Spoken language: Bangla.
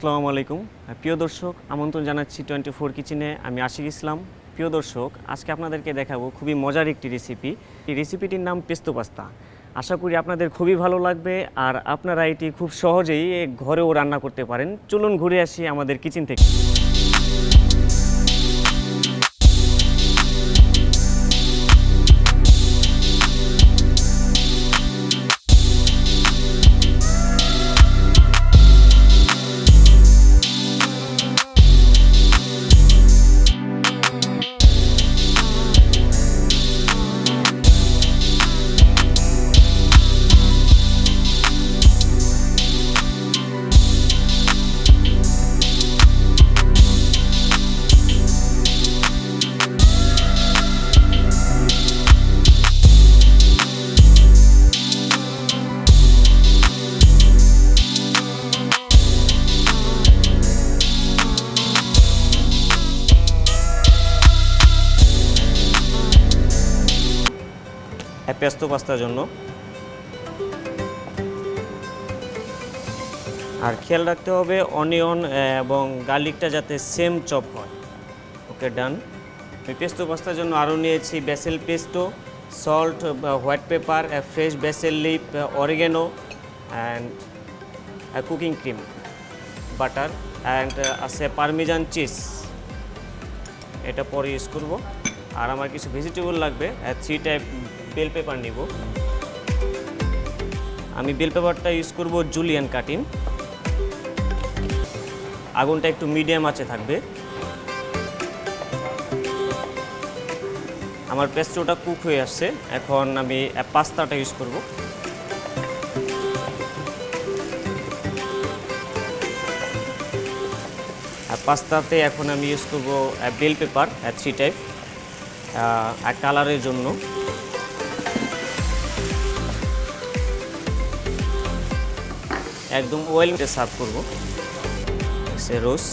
আসসালামু আলাইকুম প্রিয় দর্শক, আমন্ত্রণ জানাচ্ছি 24 কিচেনে। আমি আশিক ইসলাম। প্রিয় দর্শক, আজকে আপনাদেরকে দেখাবো খুবই মজার একটি রেসিপি। এই রেসিপিটির নাম পেস্তো পাস্তা। আশা করি আপনাদের খুবই ভালো লাগবে আর আপনারা এটি খুব সহজেই ঘরেও রান্না করতে পারেন। চলুন ঘুরে আসি আমাদের কিচেন থেকে। পেস্তো পাস্তার জন্য আর খেয়াল রাখতে হবে অনিয়ন এবং গার্লিকটা যাতে সেম চপ হয়। ওকে, ডান। আমি পেস্তো পাস্তার জন্য আরও নিয়েছি basil pesto, salt, white pepper, fresh basil leaf, oregano and cooking cream, butter and আছে পারমিজান চিজ। এটা পরে ইউজ করব। আর আমার কিছু ভেজিটেবল লাগবে, 3 টাইপ বেল পেপার নিব। আমি বেল পেপারটা ইউজ করব জুলিয়ান কাটিং। আগুনটা একটু মিডিয়াম আঁচে থাকবে। আমার পেস্টোটা কুক হয়ে আসছে, এখন আমি পাস্তাটা ইউজ করব। পাস্তাতে এখন আমি ইউজ করব বেল পেপার 3 টাইপ কালারের জন্য। একদম ওয়েল সার্ভ করব। রোজ